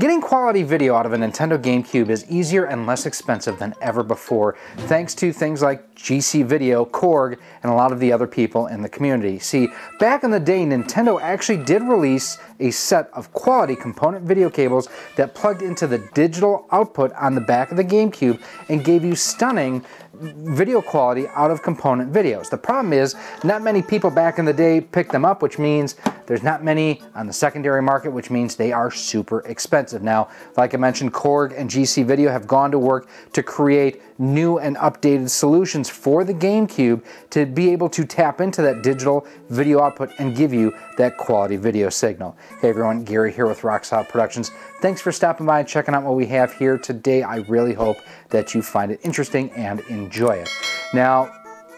Getting quality video out of a Nintendo GameCube is easier and less expensive than ever before, thanks to things like GC Video, Korg, and a lot of the other people in the community. See, back in the day, Nintendo actually did release a set of quality component video cables that plugged into the digital output on the back of the GameCube and gave you stunning video quality out of component videos. The problem is, not many people back in the day picked them up, which means there's not many on the secondary market, which means they are super expensive. Now, like I mentioned, Korg and GC Video have gone to work to create new and updated solutions for the GameCube to be able to tap into that digital video output and give you that quality video signal. Hey everyone, Gary here with Rocksolid Productions. Thanks for stopping by and checking out what we have here today. I really hope that you find it interesting and enjoy it. Now,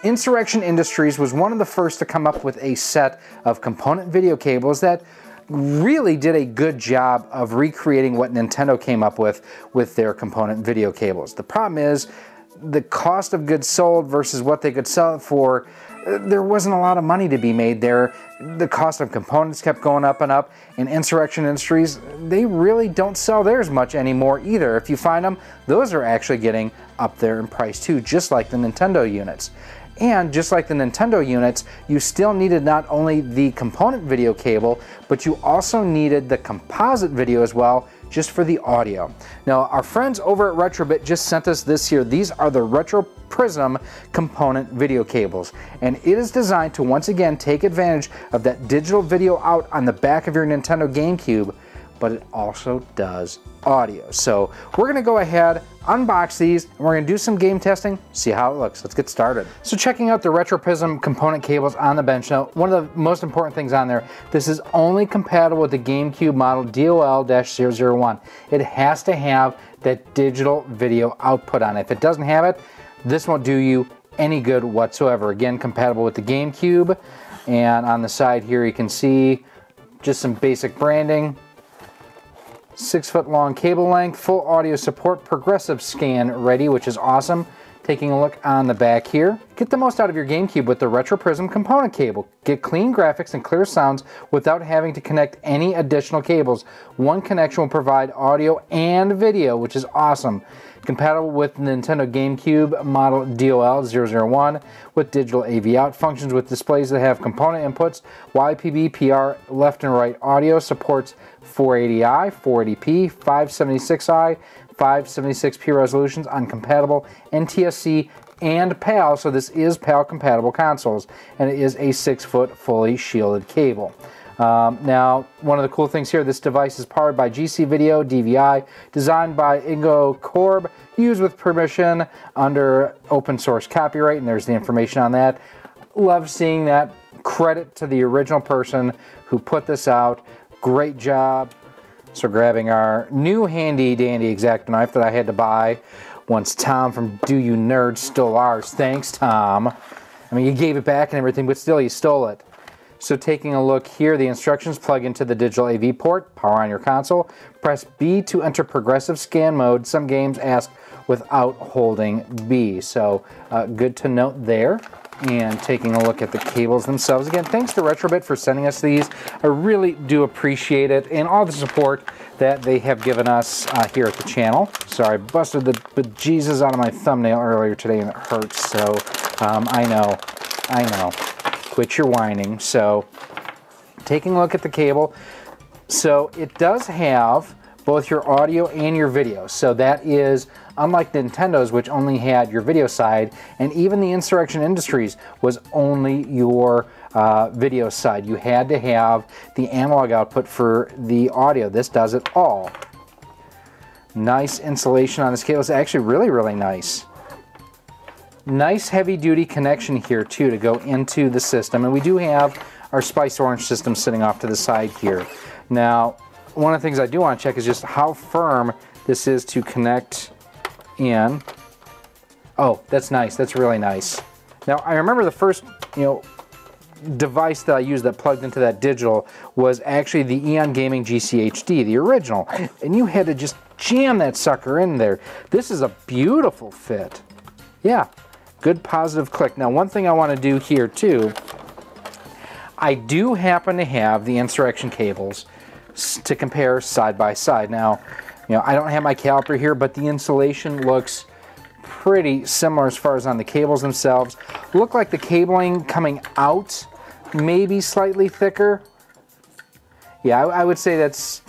Insurrection Industries was one of the first to come up with a set of component video cables that really did a good job of recreating what Nintendo came up with their component video cables. The problem is, the cost of goods sold versus what they could sell it for, there wasn't a lot of money to be made there. The cost of components kept going up and up, and Insurrection Industries, they really don't sell theirs much anymore either. If you find them, those are actually getting up there in price too, just like the Nintendo units. And just like the Nintendo units, you still needed not only the component video cable, but you also needed the composite video as well, just for the audio. Now, our friends over at Retrobit just sent us this here. These are the Retro Prism component video cables, and it is designed to once again take advantage of that digital video out on the back of your Nintendo GameCube, but it also does audio. So we're gonna go ahead, unbox these, and we're gonna do some game testing, see how it looks. Let's get started. So checking out the Retro Prism component cables on the bench. Now, one of the most important things on there, this is only compatible with the GameCube model DOL-001. It has to have that digital video output on it. If it doesn't have it, this won't do you any good whatsoever. Again, compatible with the GameCube, and on the side here you can see just some basic branding. 6-foot long cable length, full audio support, progressive scan ready, which is awesome. Taking a look on the back here. Get the most out of your GameCube with the Retro Prism component cable. Get clean graphics and clear sounds without having to connect any additional cables. One connection will provide audio and video, which is awesome. Compatible with Nintendo GameCube model DOL-001 with digital AV out, functions with displays that have component inputs, YPB, PR, left and right audio, supports 480i, 480p, 576i, 576p resolutions on compatible NTSC and PAL, so this is PAL compatible consoles, and it is a 6-foot fully shielded cable. Now, one of the cool things here, this device is powered by GC Video DVI, designed by Ingo Korb, used with permission under open source copyright, and there's the information on that. Love seeing that. Credit to the original person who put this out. Great job. So grabbing our new handy dandy X-Acto knife that I had to buy once Tom from Do You Nerds stole ours. Thanks, Tom. I mean, you gave it back and everything, but still you stole it. So taking a look here, the instructions: plug into the digital AV port, power on your console, press B to enter progressive scan mode. Some games ask without holding B, so good to note there. And taking a look at the cables themselves. Again, thanks to Retrobit for sending us these. I really do appreciate it, and all the support that they have given us here at the channel. Sorry, I busted the bejesus out of my thumbnail earlier today and it hurts, so I know. Quit your whining. So, taking a look at the cable. So, it does have both your audio and your video. So that is, unlike Nintendo's, which only had your video side, and even the Insurrection Industries was only your video side. You had to have the analog output for the audio. This does it all. Nice insulation on this cable. It's actually really, really nice. Nice heavy-duty connection here, too, to go into the system. And we do have our Spice Orange system sitting off to the side here. Now, one of the things I do want to check is just how firm this is to connect in. Oh, that's nice. That's really nice. Now, I remember the first, device that I used that plugged into that digital was actually the Eon Gaming GC HD, the original. And you had to just jam that sucker in there. This is a beautiful fit. Yeah, good positive click. Now, one thing I want to do here, too, I do happen to have the Insurrection cables to compare side by side. Now, you know, I don't have my caliper here, but the insulation looks pretty similar as far as on the cables themselves. Look like the cabling coming out maybe slightly thicker. Yeah, I would say that's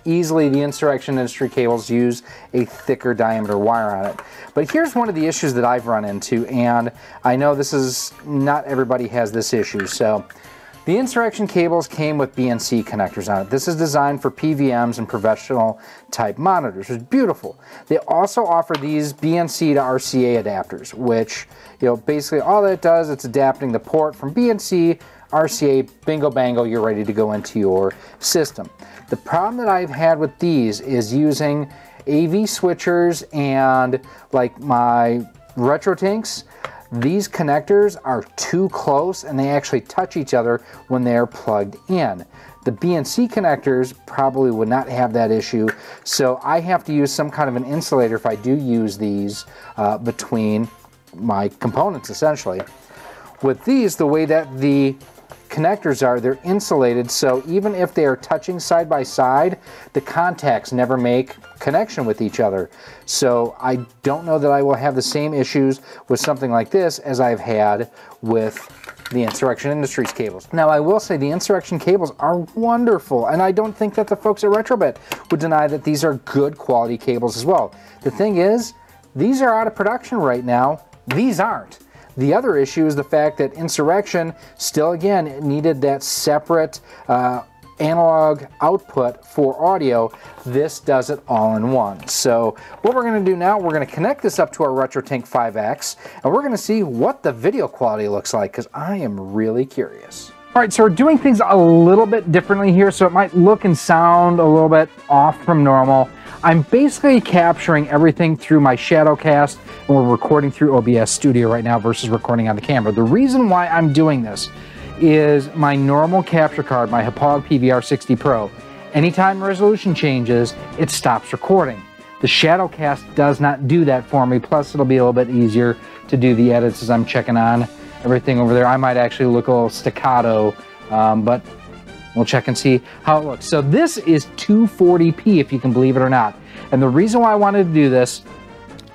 easily the Insurrection industry cables use a thicker diameter wire on it. But here's one of the issues that I've run into, and I know this is not everybody has this issue. So the Insurrection cables came with BNC connectors on it. This is designed for PVMs and professional type monitors. It's beautiful. They also offer these BNC to RCA adapters, which, you know, basically all that does, it's adapting the port from BNC, RCA, bingo bango, you're ready to go into your system. The problem that I've had with these is using AV switchers and like my RetroTinks. These connectors are too close and they actually touch each other when they're plugged in. The BNC connectors probably would not have that issue, so I have to use some kind of an insulator if I do use these between my components essentially. With these, the way that the connectors are, they're insulated, so even if they are touching side by side, the contacts never make connection with each other. So I don't know that I will have the same issues with something like this as I've had with the Insurrection Industries cables. Now I will say the Insurrection cables are wonderful, and I don't think that the folks at Retrobit would deny that these are good quality cables as well. The thing is, these are out of production right now. These aren't. The other issue is the fact that Insurrection still, again, needed that separate analog output for audio. This does it all in one. So what we're going to do now, we're going to connect this up to our RetroTink 5X, and we're going to see what the video quality looks like, because I am really curious. All right, so we're doing things a little bit differently here, so it might look and sound a little bit off from normal. I'm basically capturing everything through my Shadowcast, and we're recording through OBS Studio right now versus recording on the camera. The reason why I'm doing this is my normal capture card, my Hauppauge PVR60 Pro, anytime resolution changes, it stops recording. The Shadowcast does not do that for me, plus it'll be a little bit easier to do the edits as I'm checking on everything over there. I might actually look a little staccato, but we'll check and see how it looks. So this is 240p, if you can believe it or not. And the reason why I wanted to do this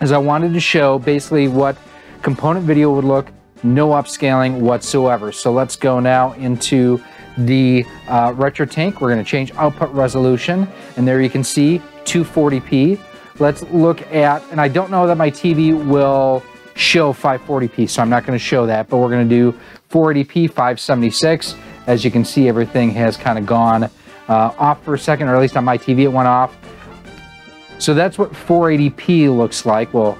is I wanted to show basically what component video would look, no upscaling whatsoever. So let's go now into the RetroTink. We're going to change output resolution, and there you can see 240p. Let's look at, and I don't know that my TV will show 540p, so I'm not going to show that, but we're going to do 480p, 576. As you can see, everything has kind of gone off for a second, or at least on my TV it went off. So that's what 480p looks like. We'll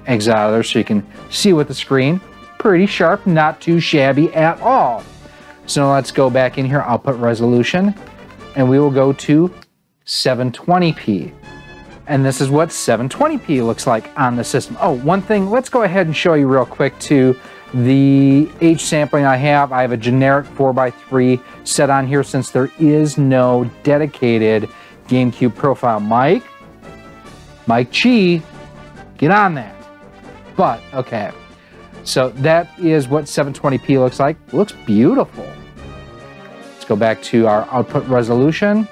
exit out of there so you can see with the screen. Pretty sharp, not too shabby at all. So let's go back in here, output resolution, and we will go to 720p. And this is what 720p looks like on the system. Oh, one thing, let's go ahead and show you real quick too. The H sampling I have a generic 4x3 set on here since there is no dedicated GameCube profile. Mike Chi, get on that. But, okay. So that is what 720p looks like. It looks beautiful. Let's go back to our output resolution.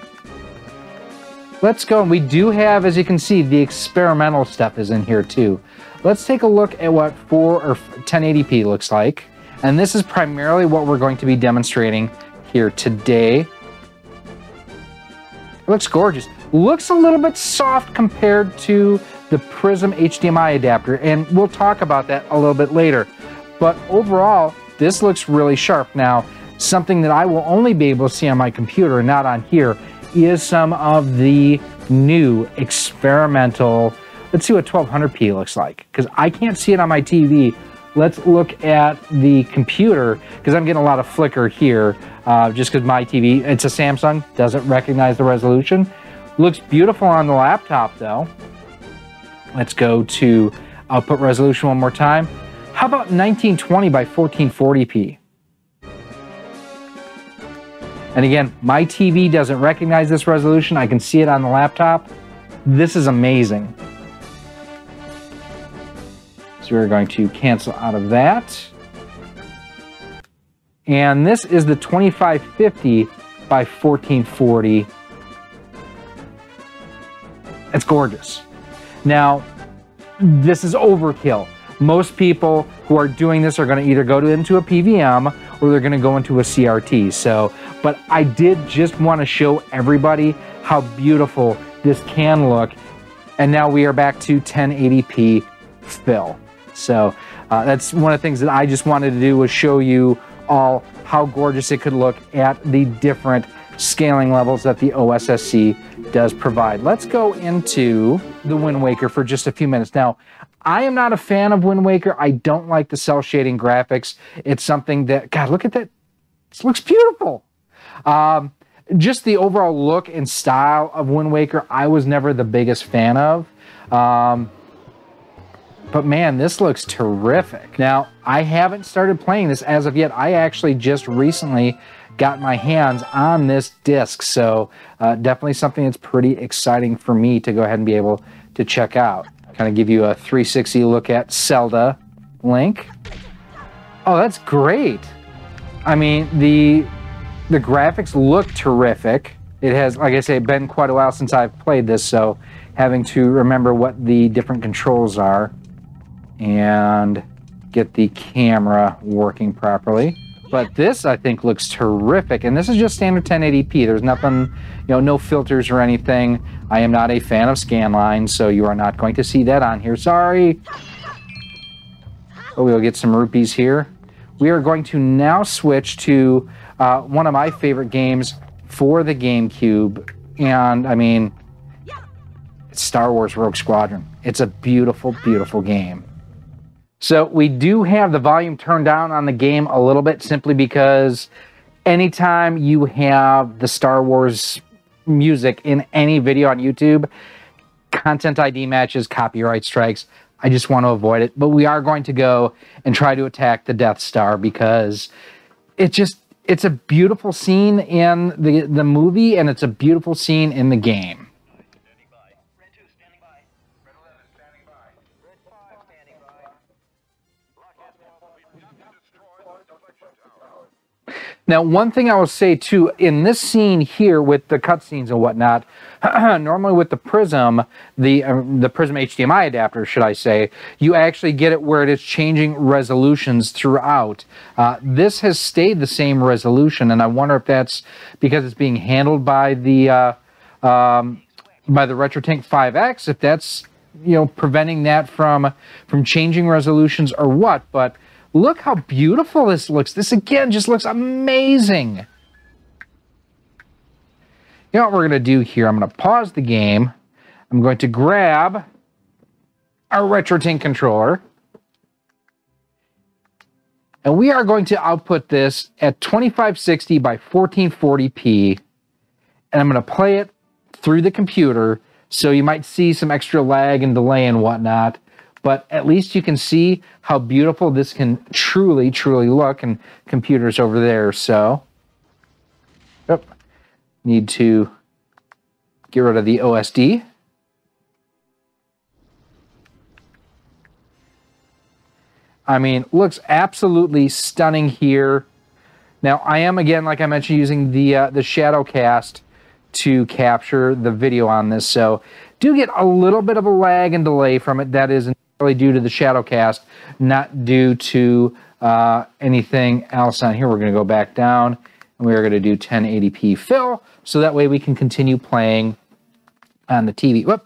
Let's go, and we do have, as you can see, the experimental stuff is in here too. Let's take a look at what 1080p looks like. And this is primarily what we're going to be demonstrating here today. It looks gorgeous. Looks a little bit soft compared to the Prism HDMI adapter, and we'll talk about that a little bit later. But overall, this looks really sharp. Now, something that I will only be able to see on my computer, not on here, is some of the new experimental. Let's see what 1200p looks like, because I can't see it on my TV. Let's look at the computer, because I'm getting a lot of flicker here, just because my TV, it's a Samsung, doesn't recognize the resolution. Looks beautiful on the laptop though. Let's go to output resolution one more time. How about 1920 by 1440p? And again, my TV doesn't recognize this resolution. I can see it on the laptop. This is amazing. So we're going to cancel out of that. And this is the 2550 by 1440 It's gorgeous. Now, this is overkill. Most people who are doing this are going to either go into a PVM or they're going to go into a CRT. So, but I did just want to show everybody how beautiful this can look. And now we are back to 1080p fill. So that's one of the things that I just wanted to do, was show you all how gorgeous it could look at the different scaling levels that the OSSC does provide. Let's go into the Wind Waker for just a few minutes. Now, I am not a fan of Wind Waker. I don't like the cell shading graphics. It's something that, God, look at that. This looks beautiful. Just the overall look and style of Wind Waker, I was never the biggest fan of. But man, this looks terrific. Now, I haven't started playing this as of yet. I actually just recently got my hands on this disc, so definitely something that's pretty exciting for me to go ahead and be able to check out. Kind of give you a 360 look at Zelda Link. Oh, that's great. I mean, the graphics look terrific. It has, like I say, been quite a while since I've played this, so having to remember what the different controls are and get the camera working properly. But this, I think, looks terrific, and this is just standard 1080p. There's nothing, you know, no filters or anything. I am not a fan of scanlines, so you are not going to see that on here. Sorry. Oh, we'll get some rupees here. We are going to now switch to one of my favorite games for the GameCube, and I mean, it's Star Wars Rogue Squadron. It's a beautiful, beautiful game. So we do have the volume turned down on the game a little bit, simply because anytime you have the Star Wars music in any video on YouTube, content ID matches, copyright strikes, I just want to avoid it. But we are going to go and try to attack the Death Star, because it's a beautiful scene in the movie, and it's a beautiful scene in the game. Now, one thing I will say, too, in this scene here with the cutscenes and whatnot, normally with the Prism, the Prism HDMI adapter, should I say, you actually get it where it is changing resolutions throughout. This has stayed the same resolution, and I wonder if that's because it's being handled by the RetroTink 5X, if that's, you know, preventing that from changing resolutions or what, but look how beautiful this looks. This, again, just looks amazing. You know what we're going to do here? I'm going to pause the game. I'm going to grab our RetroTink controller, and we are going to output this at 2560 by 1440p, and I'm going to play it through the computer, so you might see some extra lag and delay and whatnot. But at least you can see how beautiful this can truly, truly look, and computers over there. So, need to get rid of the OSD. I mean, looks absolutely stunning here. Now, I am, again, like I mentioned, using the shadow cast to capture the video on this. So, do get a little bit of a lag and delay from it. That is entirely due to the shadow cast, not due to anything else on here. We're going to go back down, and we are going to do 1080p fill, so that way we can continue playing on the TV. Whoop.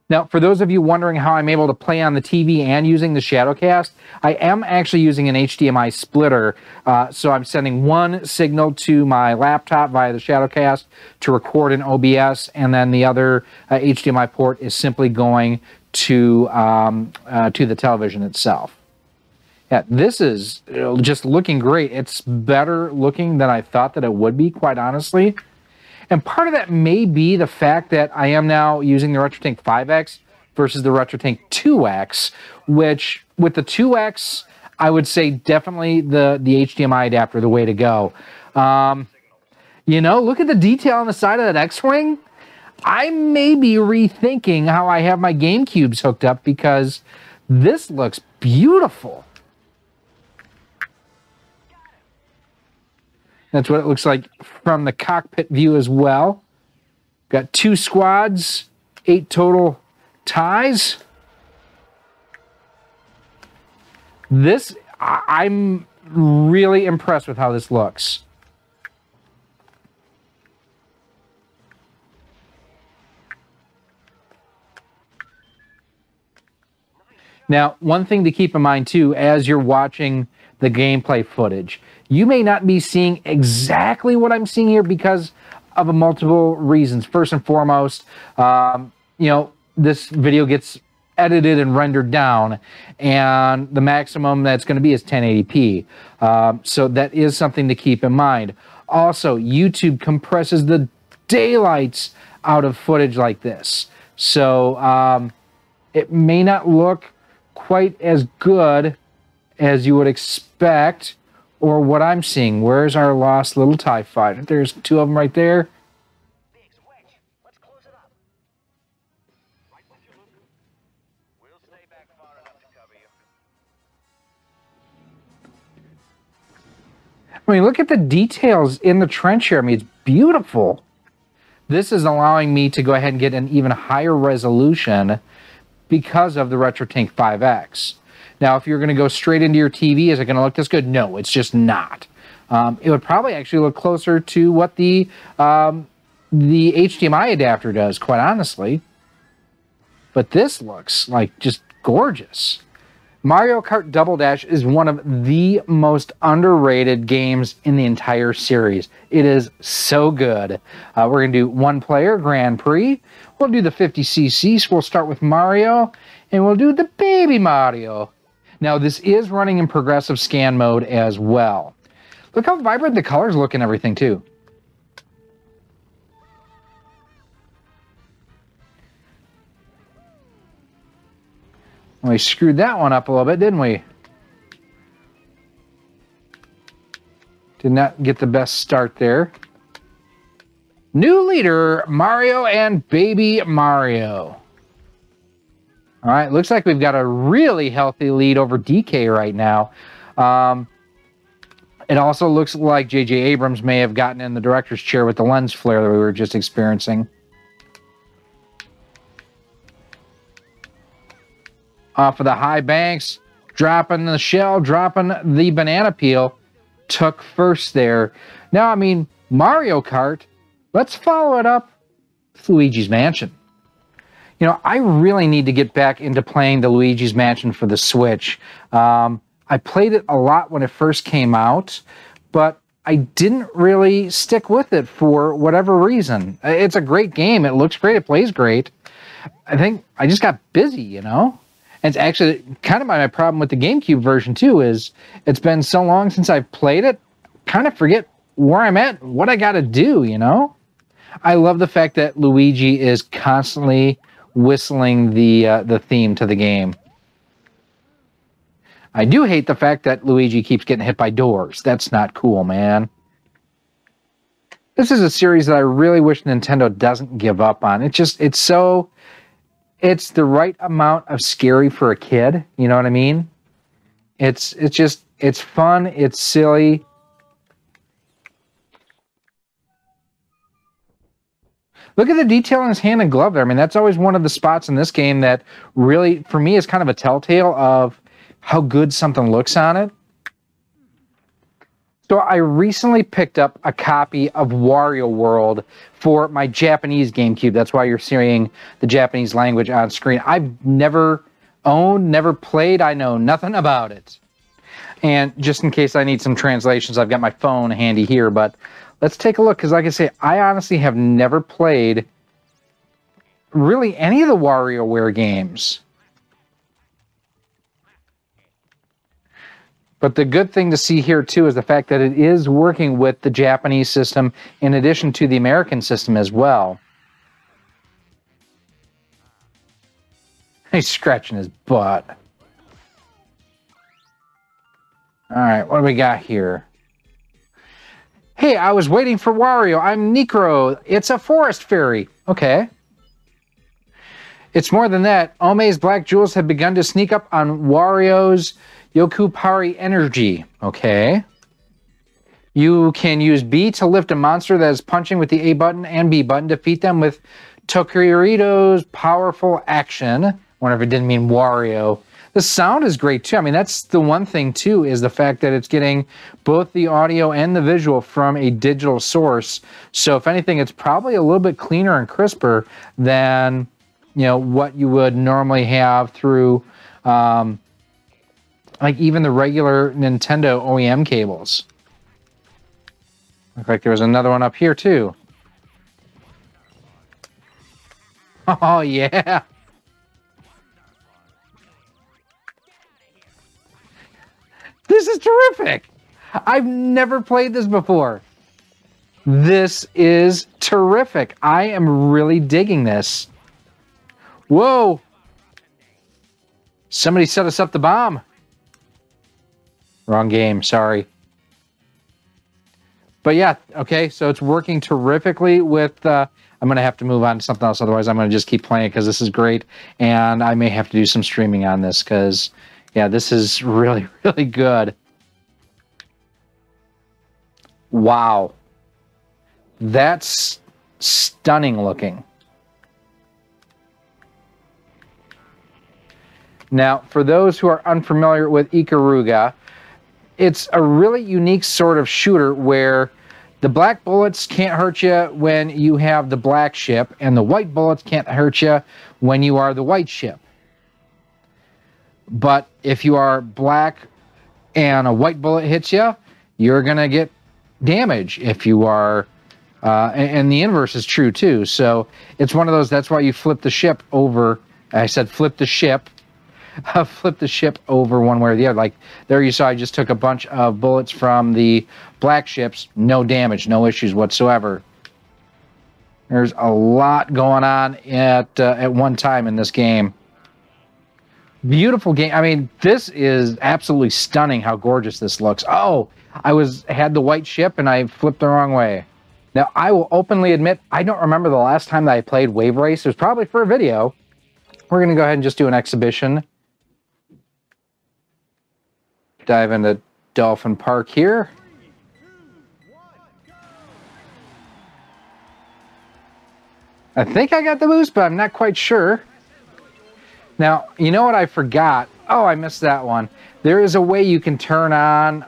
Now, for those of you wondering how I'm able to play on the TV and using the Shadowcast, I am actually using an HDMI splitter. So I'm sending one signal to my laptop via the Shadowcast to record in OBS, and then the other HDMI port is simply going to the television itself. Yeah, this is just looking great. It's better looking than I thought that it would be, quite honestly. And part of that may be the fact that I am now using the RetroTink 5X versus the RetroTink 2X, which with the 2X, I would say definitely the HDMI adapter, the way to go. You know, look at the detail on the side of that X-Wing. I may be rethinking how I have my GameCubes hooked up, because this looks beautiful. That's what it looks like from the cockpit view as well. Got two squads 8 total ties. This, I'm really impressed with how this looks. Now, one thing to keep in mind too, as you're watching the gameplay footage, you may not be seeing exactly what I'm seeing here because of multiple reasons. First and foremost, you know, this video gets edited and rendered down, and the maximum that's going to be is 1080p. So that is something to keep in mind. Also, YouTube compresses the daylights out of footage like this. So it may not look quite as good as you would expect, or what I'm seeing. Where's our lost little TIE fighter? There's 2 of them right there. Let's close it up. Right with you, Luke. We'll stay back far enough to cover you. I mean, look at the details in the trench here. I mean, it's beautiful. This is allowing me to go ahead and get an even higher resolution because of the RetroTink 5X. Now, if you're going to go straight into your TV, is it going to look this good? No, it's just not. It would probably actually look closer to what the HDMI adapter does, quite honestly. But this looks like just gorgeous. Mario Kart Double Dash is one of the most underrated games in the entire series. It is so good. We're going to do 1-player Grand Prix. We'll do the 50cc, so we'll start with Mario, and we'll do the baby Mario. Now, this is running in progressive scan mode as well. Look how vibrant the colors look and everything, too. We screwed that one up a little bit, didn't we? Did not get the best start there. New leader, Mario and baby Mario. All right, looks like we've got a really healthy lead over DK right now. It also looks like J.J. Abrams may have gotten in the director's chair with the lens flare that we were just experiencing. Off of the high banks, dropping the shell, dropping the banana peel. Took first there. Now, I mean, Mario Kart, let's follow it up with Luigi's Mansion. You know, I really need to get back into playing the Luigi's Mansion for the Switch. I played it a lot when it first came out, but I didn't really stick with it for whatever reason. It's a great game. It looks great. It plays great. I think I just got busy, you know? And it's actually kind of my problem with the GameCube version, too, is it's been so long since I've played it, kind of forget where I'm at, what I got to do, you know? I love the fact that Luigi is constantly whistling the theme to the game. I do hate the fact that Luigi keeps getting hit by doors. That's not cool, man. This is a series that I really wish Nintendo doesn't give up on. It's the right amount of scary for a kid. You know what I mean? It's fun. It's silly. Look at the detail in his hand and glove there. I mean, that's always one of the spots in this game that really, for me, is kind of a telltale of how good something looks on it. So I recently picked up a copy of WarioWorld for my Japanese GameCube. That's why you're seeing the Japanese language on screen. I've never owned, never played. I know nothing about it. And just in case I need some translations, I've got my phone handy here. But let's take a look, because like I say, I honestly have never played really any of the WarioWare games. But the good thing to see here, too, is the fact that it is working with the Japanese system in addition to the American system as well. He's scratching his butt. All right, what do we got here? Hey, I was waiting for Wario. I'm Necro. It's a forest fairy. Okay. It's more than that. Ome's black jewels have begun to sneak up on Wario's Yokupari energy. Okay. You can use B to lift a monster that is punching with the A button and B button. Defeat them with Tokurito's powerful action. I wonder if it didn't mean Wario. The sound is great too. I mean, that's the one thing too, is the fact that it's getting both the audio and the visual from a digital source. So if anything, it's probably a little bit cleaner and crisper than, you know, what you would normally have through like even the regular Nintendo OEM cables. Looks like there was another one up here too. Oh yeah. This is terrific. I've never played this before. This is terrific. I am really digging this. Whoa. Somebody set us up the bomb. Wrong game, sorry. But yeah, okay, so it's working terrifically with... I'm going to have to move on to something else, otherwise I'm going to just keep playing because this is great. And I may have to do some streaming on this because... yeah, this is really, really good. Wow. That's stunning looking. Now, for those who are unfamiliar with Ikaruga, it's a really unique sort of shooter where the black bullets can't hurt you when you have the black ship, and the white bullets can't hurt you when you are the white ship. But if you are black and a white bullet hits you, you're going to get damage. If you are, and the inverse is true too. So it's one of those, that's why you flip the ship over. I said flip the ship. Flip the ship over one way or the other. Like there you saw I just took a bunch of bullets from the black ships. No damage, no issues whatsoever. There's a lot going on at one time in this game. Beautiful game. I mean, this is absolutely stunning how gorgeous this looks. Oh, I had the white ship and I flipped the wrong way. Now, I will openly admit, I don't remember the last time that I played Wave Race. It was probably for a video. We're going to go ahead and just do an exhibition. Dive into Dolphin Park here. I think I got the boost, but I'm not quite sure. Now, you know what I forgot? Oh, I missed that one. There is a way you can turn on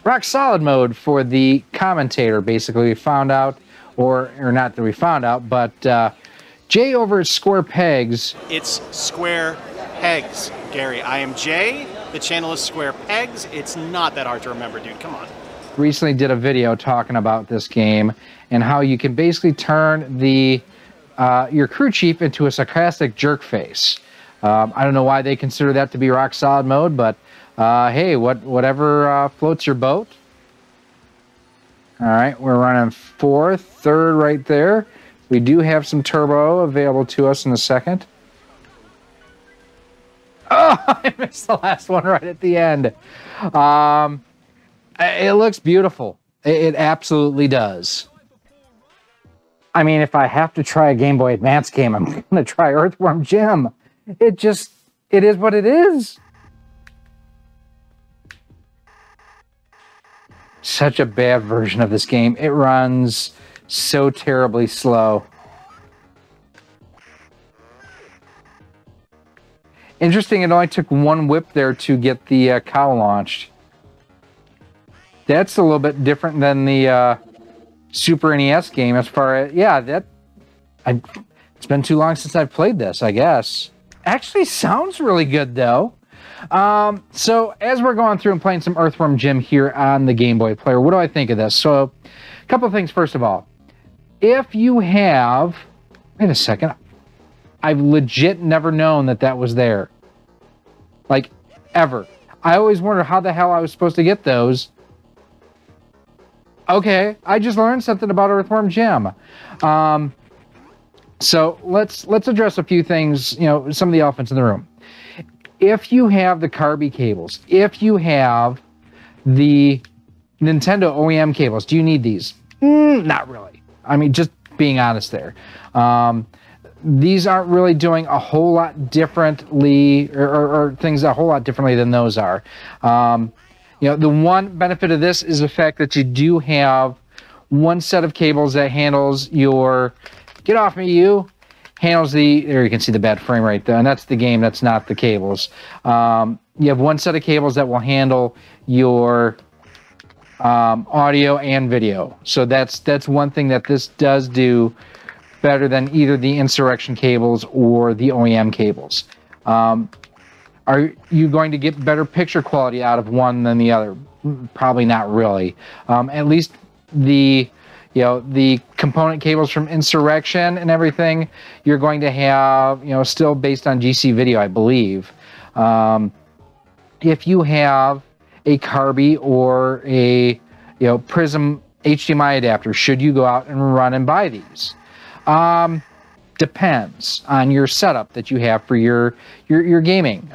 rock solid mode for the commentator. Basically, we found out, or not that we found out, but Jay over at Square Pegs. It's Square Pegs, Gary. I am Jay. The channel is Square Pegs. It's not that hard to remember, dude. Come on. Recently did a video talking about this game and how you can basically turn the your crew chief into a sarcastic jerk face. I don't know why they consider that to be rock solid mode, but hey, whatever floats your boat. All right, we're running fourth, third right there. We do have some turbo available to us in a second. Oh, I missed the last one right at the end. It looks beautiful. It absolutely does. I mean, if I have to try a Game Boy Advance game, I'm going to try Earthworm Jim. It is what it is. Such a bad version of this game. It runs so terribly slow. Interesting, it only took one whip there to get the cow launched. That's a little bit different than the Super NES game as far as... yeah, it's been too long since I've played this, I guess. Actually sounds really good, though. So, as we're going through and playing some Earthworm Jim here on the Game Boy Player, what do I think of this? So, a couple of things, first of all. If you have... wait a second. I've legit never known that was there. Like, ever. I always wondered how the hell I was supposed to get those. Okay, I just learned something about Earthworm Jim. So let's address a few things, you know, some of the elephants in the room. If you have the Kirby cables, if you have the Nintendo OEM cables, do you need these? Not really. I mean, just being honest there. These aren't really doing a whole lot differently, or things a whole lot differently than those are. You know, the one benefit of this is the fact that you do have one set of cables that handles your Get off me, you. Handles the, there you can see the bad frame rate there, and that's the game, that's not the cables. You have one set of cables that will handle your audio and video. So that's one thing that this does do better than either the Insurrection cables or the OEM cables. Are you going to get better picture quality out of one than the other? Probably not really. At least the the component cables from Insurrection and everything, you're going to have, still based on GC video, I believe. If you have a Carby or a Prism HDMI adapter, should you go out and run and buy these? Depends on your setup that you have for your gaming.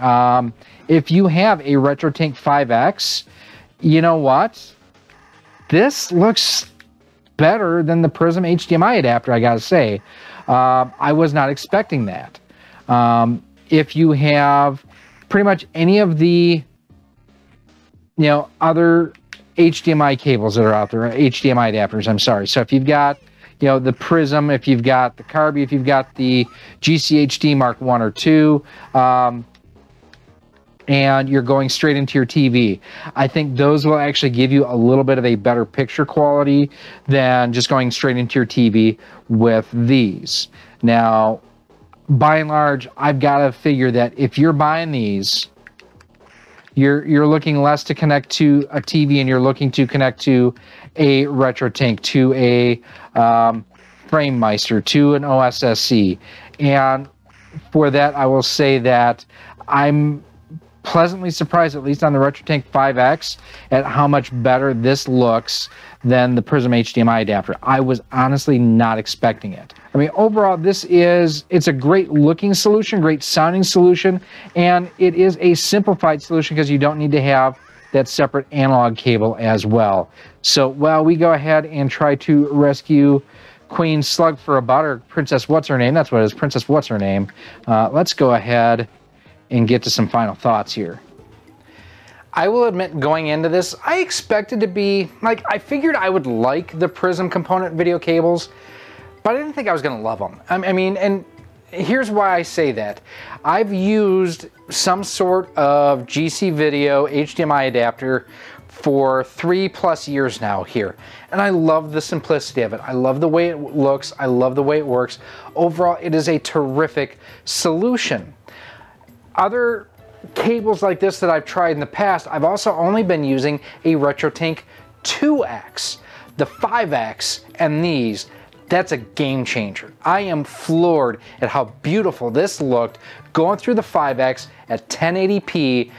If you have a RetroTink 5X, you know what? This looks better than the Prism HDMI adapter, I gotta say. I was not expecting that. If you have pretty much any of the other HDMI cables that are out there, HDMI adapters, I'm sorry. So if you've got the Prism, if you've got the Carby, if you've got the GC HD Mark 1 or 2, and you're going straight into your TV, I think those will actually give you a little bit of a better picture quality than just going straight into your TV with these. Now, by and large, I've got to figure that if you're buying these, you're looking less to connect to a TV and you're looking to connect to a RetroTink, to a FrameMeister, to an OSSC. And for that, I will say that I'm pleasantly surprised, at least on the RetroTink 5X, at how much better this looks than the Prism HDMI adapter. I was honestly not expecting it. I mean, overall, it's a great looking solution, great sounding solution, and it is a simplified solution because you don't need to have that separate analog cable as well. So while we go ahead and try to rescue Queen Slug for a Butt, or Princess What's Her Name, that's what it is, Princess What's Her Name, let's go ahead and get to some final thoughts here. I will admit, going into this, I expected to be, I figured I would like the Prism component video cables, but I didn't think I was going to love them. I mean, and here's why I say that. I've used some sort of GC video HDMI adapter for 3+ years now here, and I love the simplicity of it. I love the way it looks. I love the way it works. Overall, it is a terrific solution. Other cables like this that I've tried in the past, I've also only been using a RetroTink 2X. The 5X and these, that's a game changer. I am floored at how beautiful this looked going through the 5X at 1080p,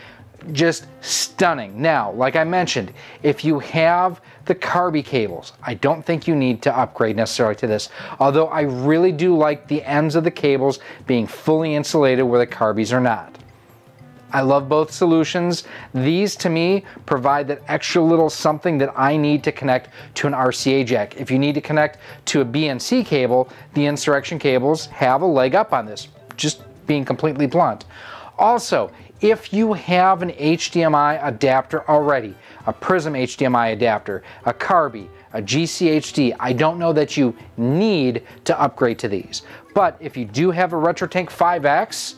just stunning. Now, like I mentioned, if you have the Carby cables, I don't think you need to upgrade necessarily to this, although I really do like the ends of the cables being fully insulated where the Carbys are not. I love both solutions. These, to me, provide that extra little something that I need to connect to an RCA jack. If you need to connect to a BNC cable, the Insurrection cables have a leg up on this, just being completely blunt. Also, if you have an HDMI adapter already, a Prism HDMI adapter, a Carby, a GC HD, I don't know that you need to upgrade to these. But if you do have a RetroTink 5X,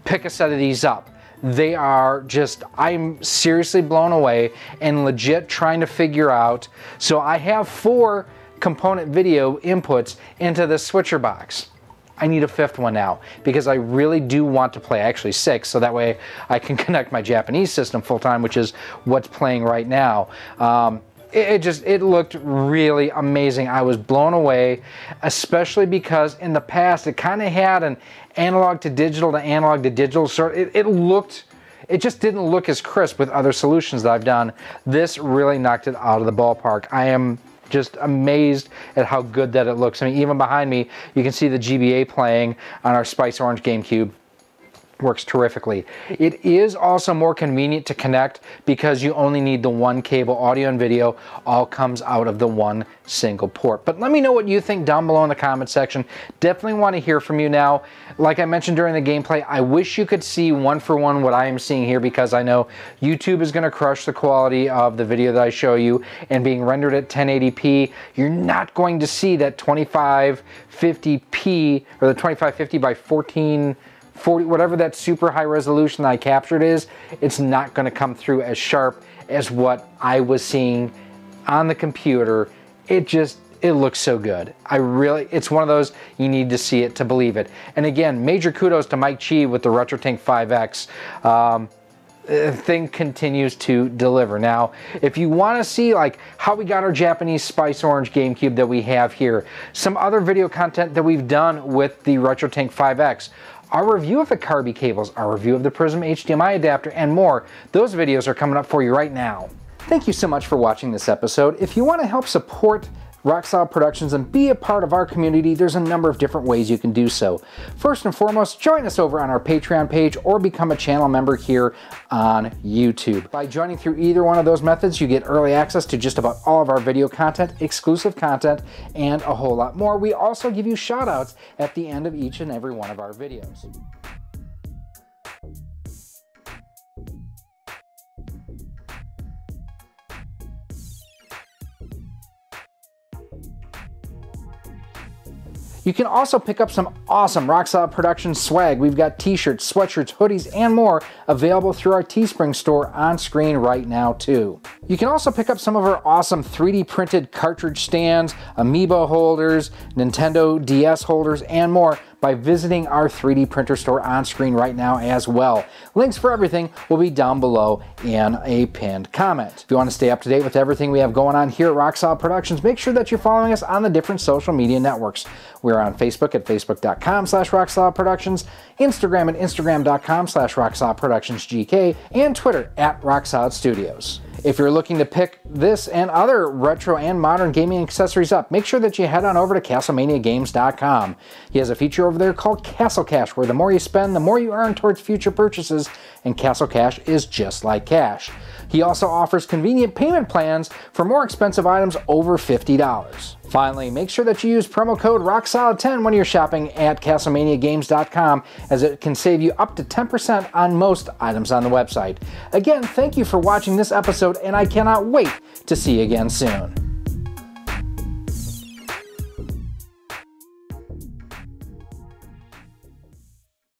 pick a set of these up. They are just, I'm seriously blown away and legit trying to figure out. So I have 4 component video inputs into this switcher box. I need a 5th one now because I really do want to play, actually 6, so that way I can connect my Japanese system full time, which is what's playing right now. It looked really amazing. I was blown away, especially because in the past it kind of had an analog to digital sort. It just didn't look as crisp with other solutions that I've done. This really knocked it out of the ballpark. I am just amazed at how good that it looks. I mean, even behind me, you can see the GBA playing on our Spice Orange GameCube. works terrifically. It is also more convenient to connect because you only need the one cable. Audio and video all comes out of the one single port. But let me know what you think down below in the comment section. Definitely want to hear from you now. Like I mentioned during the gameplay, I wish you could see one for one what I am seeing here, because I know YouTube is going to crush the quality of the video that I show you, and being rendered at 1080p, you're not going to see that 2550p or the 2550 by 1440, whatever that super high resolution that I captured is. It's not going to come through as sharp as what I was seeing on the computer. It looks so good. It's one of those, you need to see it to believe it. And again, major kudos to Mike Chi with the RetroTink 5X. Thing continues to deliver. Now, if you want to see like how we got our Japanese Spice Orange GameCube that we have here, some other video content that we've done with the RetroTink 5X, our review of the Korg cables, our review of the Prism HDMI adapter, and more, those videos are coming up for you right now. Thank you so much for watching this episode. If you want to help support Rock Solid Productions and be a part of our community, there's a number of different ways you can do so. First and foremost, join us over on our Patreon page or become a channel member here on YouTube. By joining through either one of those methods, you get early access to just about all of our video content, exclusive content, and a whole lot more. We also give you shout outs at the end of each and every one of our videos. You can also pick up some awesome Rock Solid Productions swag. We've got t-shirts, sweatshirts, hoodies, and more available through our Teespring store on screen right now too. You can also pick up some of our awesome 3D printed cartridge stands, amiibo holders, Nintendo DS holders, and more by visiting our 3D printer store on screen right now as well. Links for everything will be down below in a pinned comment. If you want to stay up to date with everything we have going on here at Rock Solid Productions, make sure that you're following us on the different social media networks. We're on Facebook at facebook.com/RockSolidProductions, Instagram at instagram.com/RockSolidProductionsGK, and Twitter at RockSolidStudios. If you're looking to pick this and other retro and modern gaming accessories up, make sure that you head on over to CastlemaniaGames.com. He has a feature over there called Castle Cash, where the more you spend, the more you earn towards future purchases, and Castle Cash is just like cash. He also offers convenient payment plans for more expensive items over $50. Finally, make sure that you use promo code ROCKSOLID10 when you're shopping at CastlemaniaGames.com, as it can save you up to 10% on most items on the website. Again, thank you for watching this episode, and I cannot wait to see you again soon.